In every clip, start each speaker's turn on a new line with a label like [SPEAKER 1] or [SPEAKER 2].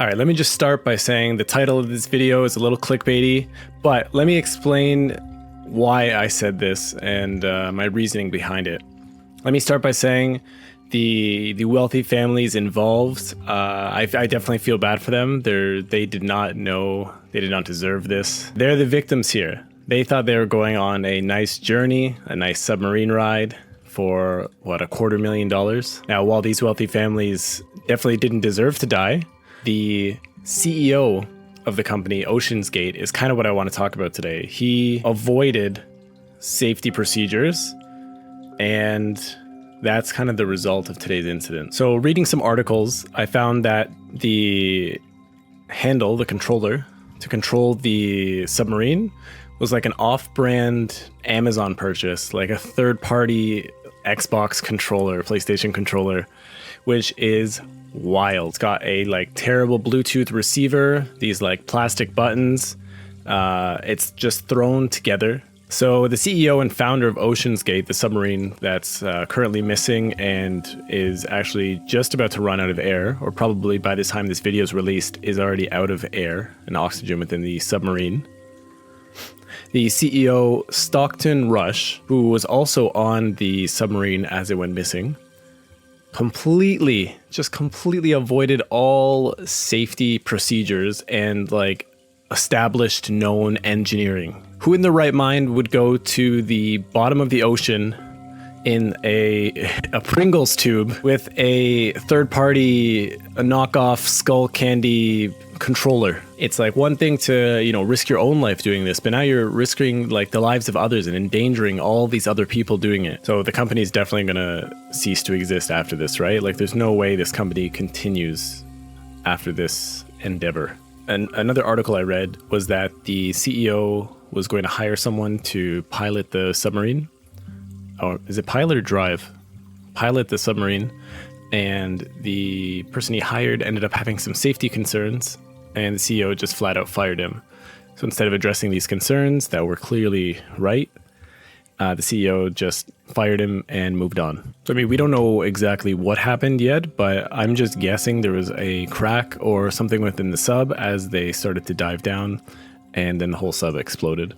[SPEAKER 1] All right, let me just start by saying the title of this video is a little clickbaity, but let me explain why I said this and my reasoning behind it. Let me start by saying the wealthy families involved, I definitely feel bad for them. They did not deserve this. They're the victims here. They thought they were going on a nice journey, a nice submarine ride for, what, $250,000? Now, while these wealthy families definitely didn't deserve to die, the CEO of the company, Oceangate, is kind of what I want to talk about today. He avoided safety procedures, and that's kind of the result of today's incident. So reading some articles, I found that the handle, the controller, to control the submarine was like an off-brand Amazon purchase, like a third-party Xbox controller, PlayStation controller, which is wild. It's got a like terrible Bluetooth receiver, these like plastic buttons. It's just thrown together. So the CEO and founder of Oceangate, the submarine that's currently missing and is actually just about to run out of air, or probably by the time this video is released, is already out of air and oxygen within the submarine. The CEO, Stockton Rush, who was also on the submarine as it went missing, completely avoided all safety procedures and like established known engineering. Who in their right mind would go to the bottom of the ocean in a Pringles tube with a third-party knockoff skull candy controller? It's like one thing to, risk your own life doing this, but now you're risking like the lives of others and endangering all these other people doing it. So the company is definitely going to cease to exist after this, right? Like there's no way this company continues after this endeavor. And another article I read was that the CEO was going to hire someone to pilot the submarine. Or is it pilot or drive? Pilot the submarine. And the person he hired ended up having some safety concerns, and the CEO just flat out fired him. So instead of addressing these concerns that were clearly right, the CEO just fired him and moved on. So, we don't know exactly what happened yet, but I'm just guessing there was a crack or something within the sub as they started to dive down, and then the whole sub exploded.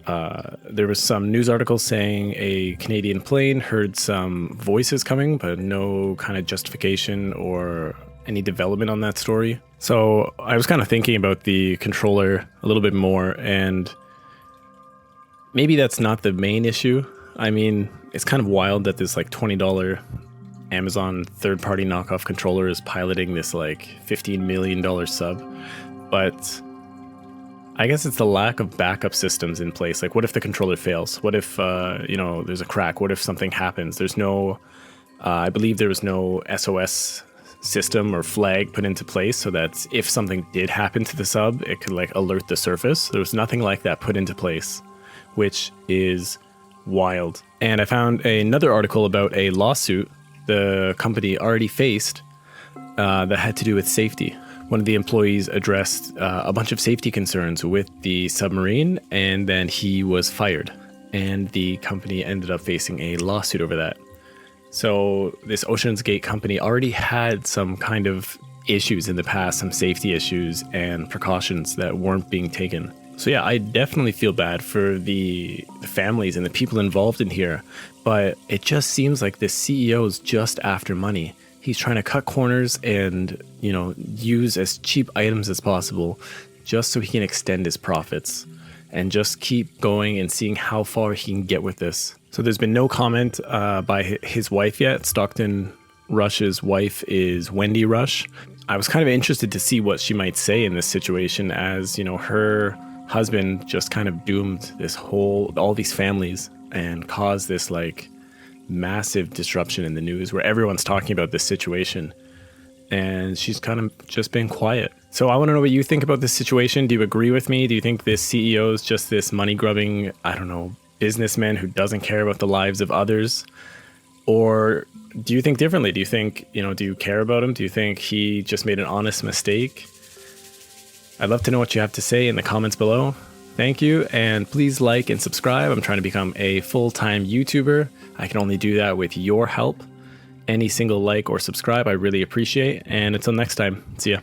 [SPEAKER 1] There was some news articles saying a Canadian plane heard some voices coming, but no kind of justification or any development on that story. So I was kind of thinking about the controller a little bit more, and maybe that's not the main issue. It's kind of wild that this like $20 Amazon third-party knockoff controller is piloting this like $15 million sub, but I guess it's the lack of backup systems in place. Like, what if the controller fails? What if, there's a crack? What if something happens? There's no, I believe there was no SOS system or flag put into place so that if something did happen to the sub, it could like alert the surface. There was nothing like that put into place, which is wild. And I found another article about a lawsuit the company already faced that had to do with safety. One of the employees addressed a bunch of safety concerns with the submarine, and then he was fired. And the company ended up facing a lawsuit over that. So this Oceangate company already had some kind of issues in the past, some safety issues and precautions that weren't being taken. So yeah, I definitely feel bad for the families and the people involved in here, but it just seems like this CEO is just after money. He's trying to cut corners and, use as cheap items as possible just so he can extend his profits and just keep going and seeing how far he can get with this. So there's been no comment by his wife yet. Stockton Rush's wife is Wendy Rush. I was kind of interested to see what she might say in this situation as, her husband just kind of doomed all these families and caused this like massive disruption in the news where everyone's talking about this situation, and she's kind of just been quiet. So I want to know what you think about this situation. Do you agree with me? Do you think this CEO is just this money-grubbing, businessman who doesn't care about the lives of others? Or do you think differently? Do you think, do you care about him? Do you think he just made an honest mistake? I'd love to know what you have to say in the comments below. Thank you, and please like and subscribe. I'm trying to become a full-time YouTuber. I can only do that with your help. Any single like or subscribe, I really appreciate. And until next time, see ya.